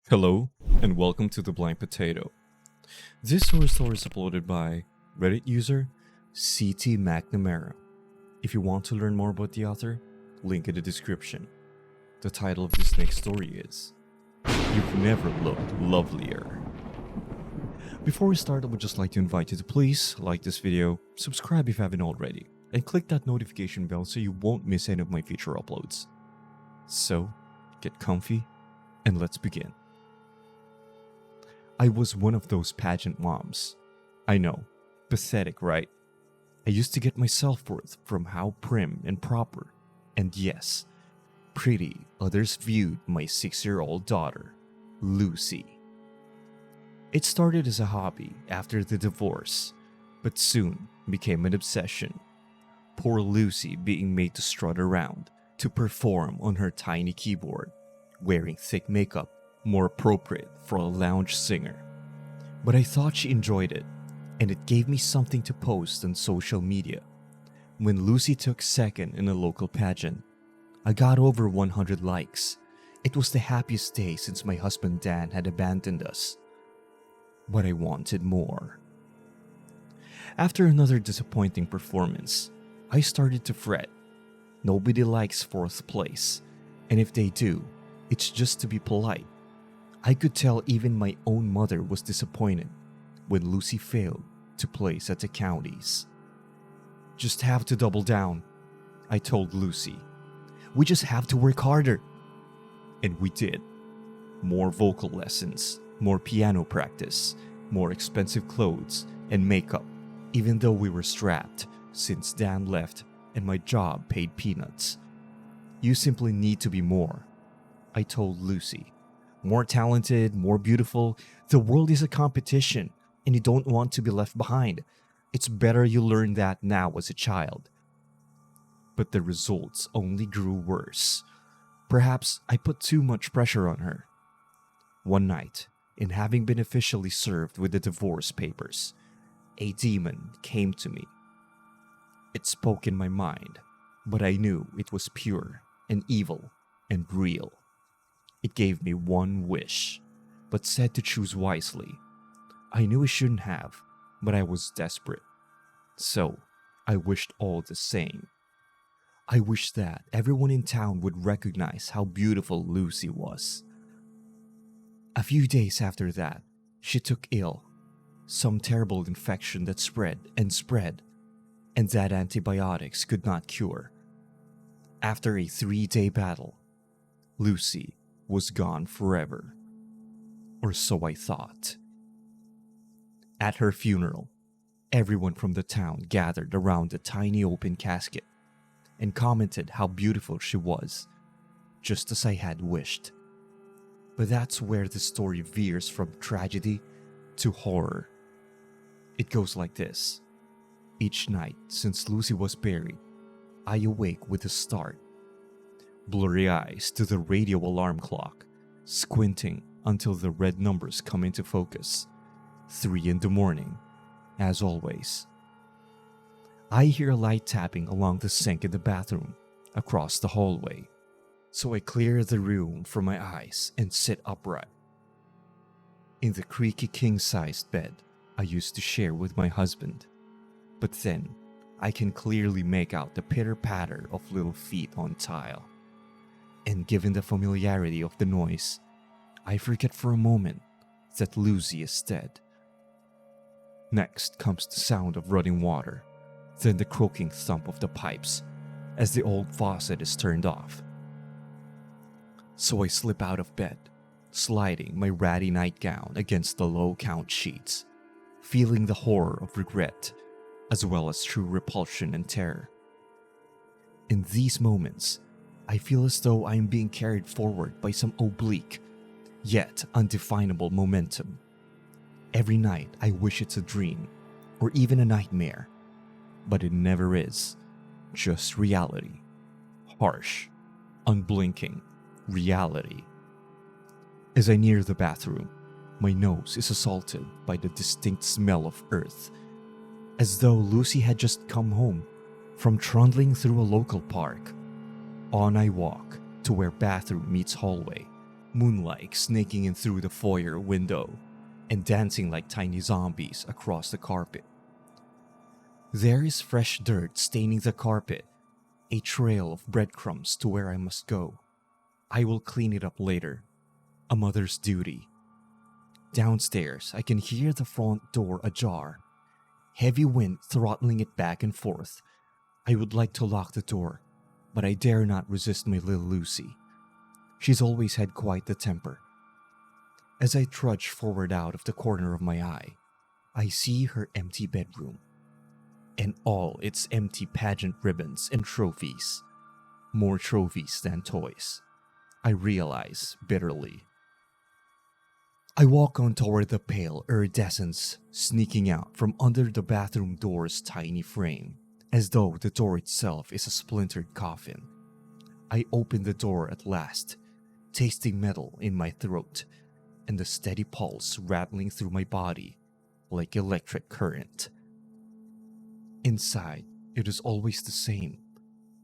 Hello, and welcome to The Blind Potato. This source story is uploaded by Reddit user ctmacnamara. If you want to learn more about the author, link in the description. The title of this next story is You've Never Looked Lovelier. Before we start, I would just like to invite you to please like this video, subscribe if you haven't already, and click that notification bell so you won't miss any of my future uploads. So, get comfy, and let's begin. I was one of those pageant moms. I know, pathetic, right? I used to get my self-worth from how prim and proper, and yes, pretty others viewed my 6-year-old daughter, Lucy. It started as a hobby after the divorce, but soon became an obsession. Poor Lucy being made to strut around, to perform on her tiny keyboard, wearing thick makeup, more appropriate for a lounge singer. But I thought she enjoyed it, and it gave me something to post on social media. When Lucy took second in a local pageant, I got over 100 likes. It was the happiest day since my husband Dan had abandoned us. But I wanted more. After another disappointing performance, I started to fret. Nobody likes fourth place, and if they do, it's just to be polite. I could tell even my own mother was disappointed when Lucy failed to place at the counties. Just have to double down, I told Lucy. We just have to work harder. And we did. More vocal lessons, more piano practice, more expensive clothes and makeup, even though we were strapped since Dan left and my job paid peanuts. You simply need to be more, I told Lucy. More talented, more beautiful. The world is a competition, and you don't want to be left behind. It's better you learn that now as a child. But the results only grew worse. Perhaps I put too much pressure on her. One night, in having been officially served with the divorce papers, a demon came to me. It spoke in my mind, but I knew it was pure and evil and real. It gave me one wish, but said to choose wisely. I knew I shouldn't have, but I was desperate. So, I wished all the same. I wished that everyone in town would recognize how beautiful Lucy was. A few days after that, she took ill. Some terrible infection that spread, and that antibiotics could not cure. After a 3-day battle, Lucy was gone forever. Or so I thought. At her funeral, everyone from the town gathered around the tiny open casket and commented how beautiful she was, just as I had wished. But that's where the story veers from tragedy to horror. It goes like this. Each night since Lucy was buried, I awake with a start. Blurry eyes to the radio alarm clock, squinting until the red numbers come into focus. 3 in the morning, as always. I hear a light tapping along the sink in the bathroom, across the hallway, so I clear the room from my eyes and sit upright. In the creaky king-sized bed I used to share with my husband, but then I can clearly make out the pitter-patter of little feet on tile. And given the familiarity of the noise, I forget for a moment that Lucy is dead. Next comes the sound of running water, then the croaking thump of the pipes as the old faucet is turned off. So I slip out of bed, sliding my ratty nightgown against the low-count sheets, feeling the horror of regret, as well as true repulsion and terror. In these moments, I feel as though I am being carried forward by some oblique, yet undefinable momentum. Every night I wish it's a dream, or even a nightmare, but it never is, just reality. Harsh, unblinking reality. As I near the bathroom, my nose is assaulted by the distinct smell of earth, as though Lucy had just come home from trundling through a local park. On I walk to where bathroom meets hallway, moonlight snaking in through the foyer window and dancing like tiny zombies across the carpet. There is fresh dirt staining the carpet, a trail of breadcrumbs to where I must go. I will clean it up later. A mother's duty. Downstairs, I can hear the front door ajar, heavy wind throttling it back and forth. I would like to lock the door, but I dare not resist my little Lucy. She's always had quite the temper. As I trudge forward out of the corner of my eye, I see her empty bedroom and all its empty pageant ribbons and trophies. More trophies than toys, I realize bitterly. I walk on toward the pale iridescence sneaking out from under the bathroom door's tiny frame, as though the door itself is a splintered coffin. I open the door at last, tasting metal in my throat and the steady pulse rattling through my body like electric current. Inside, it is always the same.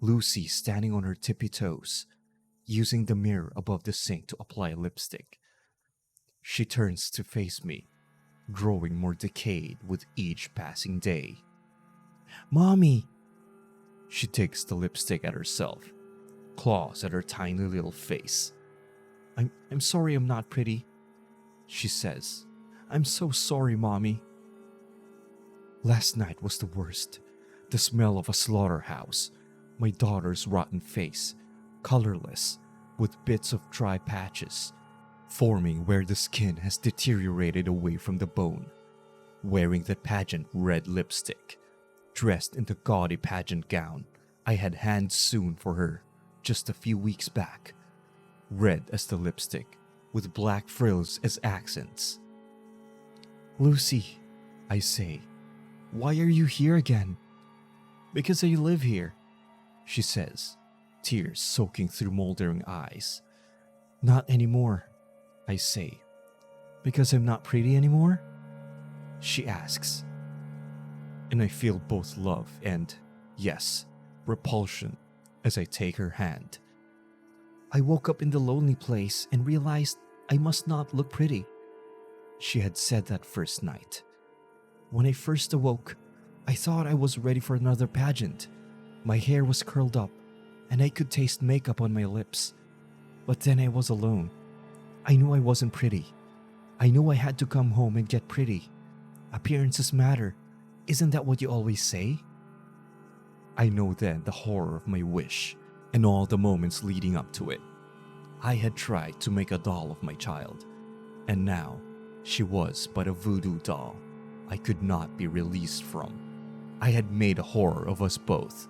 Lucy standing on her tippy toes, using the mirror above the sink to apply lipstick. She turns to face me, growing more decayed with each passing day. "Mommy!" She takes the lipstick at herself, claws at her tiny little face. I'm sorry I'm not pretty," she says. "I'm so sorry, Mommy." Last night was the worst. The smell of a slaughterhouse, my daughter's rotten face, colorless, with bits of dry patches, forming where the skin has deteriorated away from the bone, wearing that pageant red lipstick, dressed in the gaudy pageant gown I had hand-sewn for her just a few weeks back, red as the lipstick, with black frills as accents. "Lucy," I say, "why are you here again?" "Because I live here," she says, tears soaking through moldering eyes. "Not anymore," I say. "Because I'm not pretty anymore?" she asks. And I feel both love and, yes, repulsion as I take her hand. "I woke up in the lonely place and realized I must not look pretty," she had said that first night. "When I first awoke, I thought I was ready for another pageant. My hair was curled up, and I could taste makeup on my lips. But then I was alone. I knew I wasn't pretty. I knew I had to come home and get pretty. Appearances matter. Isn't that what you always say?" I know then the horror of my wish and all the moments leading up to it. I had tried to make a doll of my child, and now she was but a voodoo doll I could not be released from. I had made a horror of us both.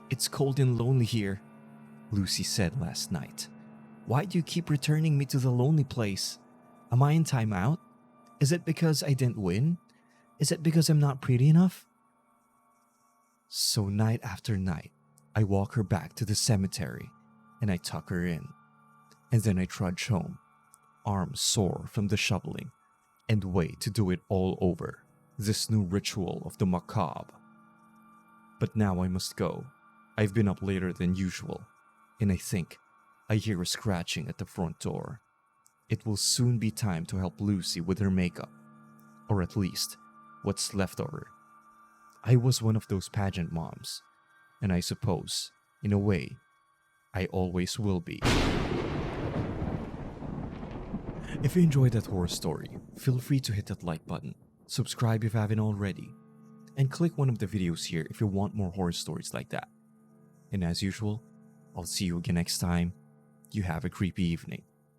"It's cold and lonely here," Lucy said last night. "Why do you keep returning me to the lonely place? Am I in time out? Is it because I didn't win? Is it because I'm not pretty enough?" So night after night, I walk her back to the cemetery and I tuck her in. And then I trudge home, arms sore from the shoveling, and wait to do it all over, this new ritual of the macabre. But now I must go. I've been up later than usual, and I think I hear a scratching at the front door. It will soon be time to help Lucy with her makeup, or at least what's left of her. I was one of those pageant moms, and I suppose, in a way, I always will be. If you enjoyed that horror story, feel free to hit that like button, subscribe if you haven't already, and click one of the videos here if you want more horror stories like that. And as usual, I'll see you again next time. You have a creepy evening.